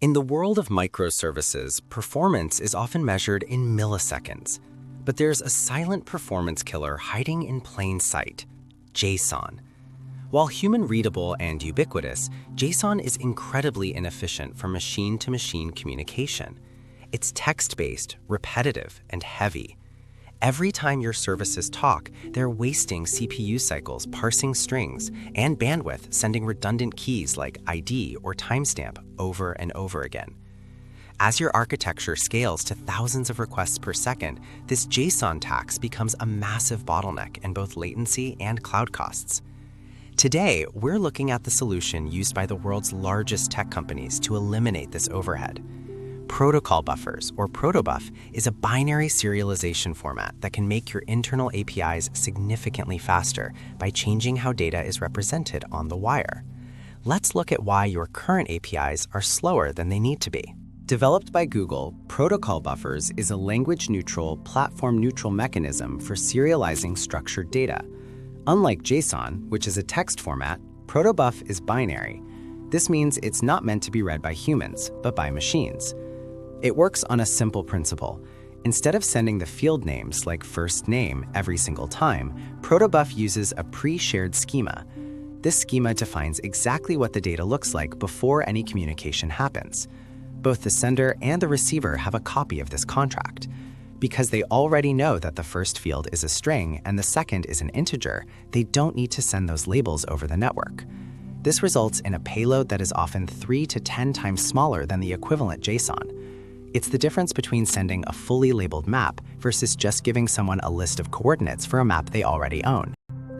In the world of microservices, performance is often measured in milliseconds. But there's a silent performance killer hiding in plain sight: JSON. While human-readable and ubiquitous, JSON is incredibly inefficient for machine-to-machine communication. It's text-based, repetitive, and heavy. Every time your services talk, they're wasting CPU cycles parsing strings and bandwidth sending redundant keys like ID or timestamp over and over again. As your architecture scales to thousands of requests per second, this JSON tax becomes a massive bottleneck in both latency and cloud costs. Today, we're looking at the solution used by the world's largest tech companies to eliminate this overhead. Protocol buffers, or Protobuf, is a binary serialization format that can make your internal APIs significantly faster by changing how data is represented on the wire. Let's look at why your current APIs are slower than they need to be. Developed by Google, Protocol Buffers is a language-neutral, platform-neutral mechanism for serializing structured data. Unlike JSON, which is a text format, Protobuf is binary. This means it's not meant to be read by humans, but by machines. It works on a simple principle. Instead of sending the field names like first name every single time, Protobuf uses a pre-shared schema. This schema defines exactly what the data looks like before any communication happens. Both the sender and the receiver have a copy of this contract. Because they already know that the first field is a string and the second is an integer, they don't need to send those labels over the network. This results in a payload that is often 3 to 10 times smaller than the equivalent JSON. It's the difference between sending a fully labeled map versus just giving someone a list of coordinates for a map they already own.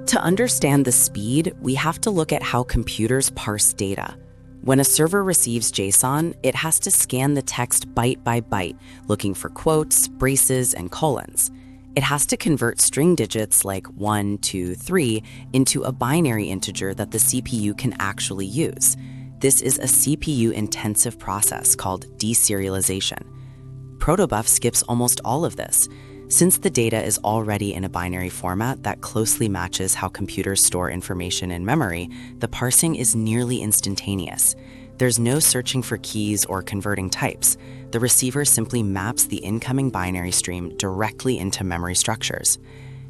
To understand the speed, we have to look at how computers parse data. When a server receives JSON, it has to scan the text byte by byte, looking for quotes, braces, and colons. It has to convert string digits like 1, 2, 3 into a binary integer that the CPU can actually use. This is a CPU-intensive process called deserialization. Protobuf skips almost all of this. Since the data is already in a binary format that closely matches how computers store information in memory, the parsing is nearly instantaneous. There's no searching for keys or converting types. The receiver simply maps the incoming binary stream directly into memory structures.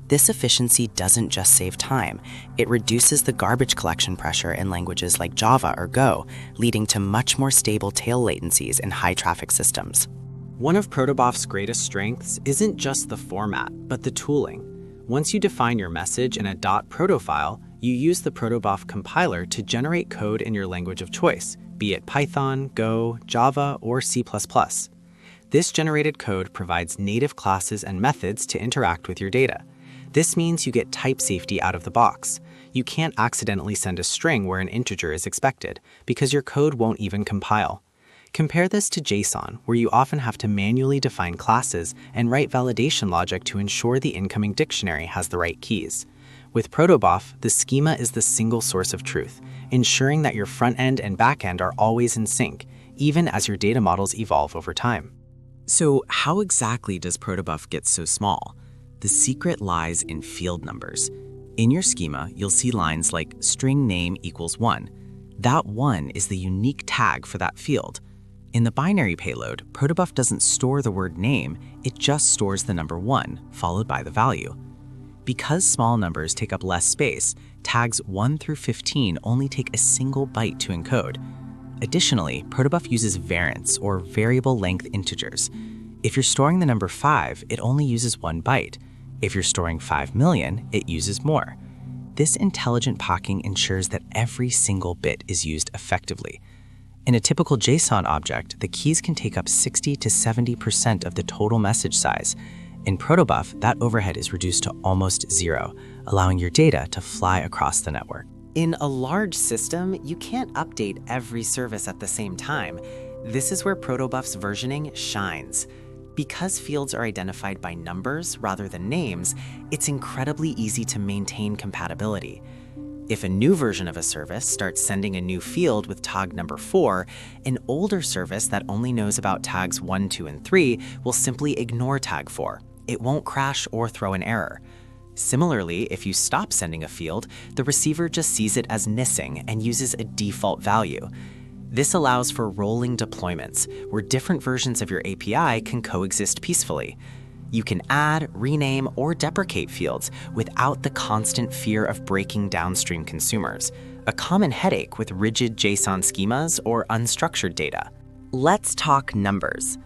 This efficiency doesn't just save time, it reduces the garbage collection pressure in languages like Java or Go, leading to much more stable tail latencies in high-traffic systems. One of Protobuf's greatest strengths isn't just the format, but the tooling. Once you define your message in a .proto file, you use the Protobuf compiler to generate code in your language of choice, be it Python, Go, Java, or C++. This generated code provides native classes and methods to interact with your data. This means you get type safety out of the box. You can't accidentally send a string where an integer is expected, because your code won't even compile. Compare this to JSON, where you often have to manually define classes and write validation logic to ensure the incoming dictionary has the right keys. With Protobuf, the schema is the single source of truth, ensuring that your front end and back end are always in sync, even as your data models evolve over time. So how exactly does Protobuf get so small? The secret lies in field numbers. In your schema, you'll see lines like string name equals 1. That 1 is the unique tag for that field. In the binary payload, Protobuf doesn't store the word name, it just stores the number 1, followed by the value. Because small numbers take up less space, tags 1 through 15 only take a single byte to encode. Additionally, Protobuf uses variants, or variable length integers. If you're storing the number 5, it only uses 1 byte. If you're storing 5 million, it uses more. This intelligent pocking ensures that every single bit is used effectively. In a typical JSON object, the keys can take up 60 to 70% of the total message size. In Protobuf, that overhead is reduced to almost zero, allowing your data to fly across the network. In a large system, you can't update every service at the same time. This is where Protobuf's versioning shines. Because fields are identified by numbers rather than names, it's incredibly easy to maintain compatibility. If a new version of a service starts sending a new field with tag number 4, an older service that only knows about tags 1, 2, and 3 will simply ignore tag 4. It won't crash or throw an error. Similarly, if you stop sending a field, the receiver just sees it as missing and uses a default value. This allows for rolling deployments, where different versions of your API can coexist peacefully. You can add, rename, or deprecate fields without the constant fear of breaking downstream consumers, a common headache with rigid JSON schemas or unstructured data. Let's talk numbers.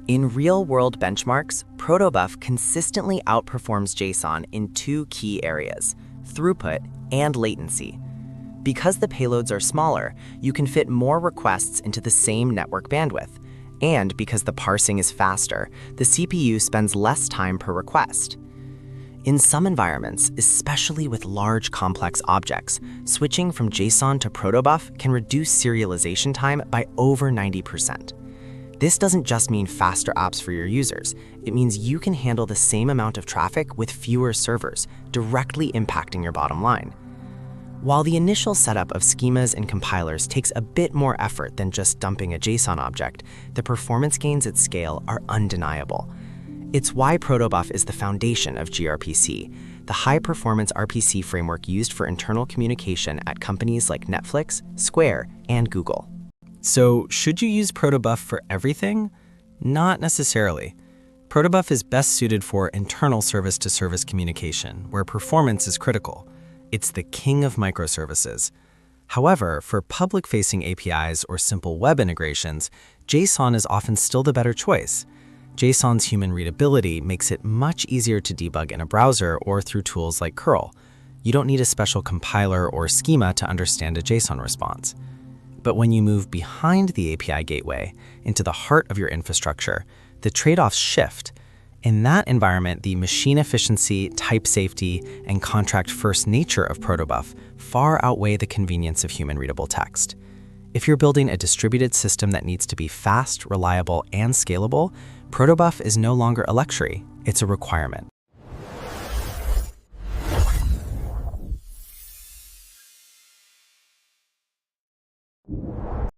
In real-world benchmarks, Protobuf consistently outperforms JSON in two key areas: throughput and latency. Because the payloads are smaller, you can fit more requests into the same network bandwidth. And because the parsing is faster, the CPU spends less time per request. In some environments, especially with large complex objects, switching from JSON to Protobuf can reduce serialization time by over 90%. This doesn't just mean faster apps for your users. It means you can handle the same amount of traffic with fewer servers, directly impacting your bottom line. While the initial setup of schemas and compilers takes a bit more effort than just dumping a JSON object, the performance gains at scale are undeniable. It's why Protobuf is the foundation of gRPC, the high-performance RPC framework used for internal communication at companies like Netflix, Square, and Google. So, should you use Protobuf for everything? Not necessarily. Protobuf is best suited for internal service-to-service communication, where performance is critical. It's the king of microservices. However, for public-facing APIs or simple web integrations, JSON is often still the better choice. JSON's human readability makes it much easier to debug in a browser or through tools like curl. You don't need a special compiler or schema to understand a JSON response. But when you move behind the API gateway into the heart of your infrastructure, the trade-offs shift. In that environment, the machine efficiency, type safety, and contract-first nature of Protobuf far outweigh the convenience of human-readable text. If you're building a distributed system that needs to be fast, reliable, and scalable, Protobuf is no longer a luxury, it's a requirement.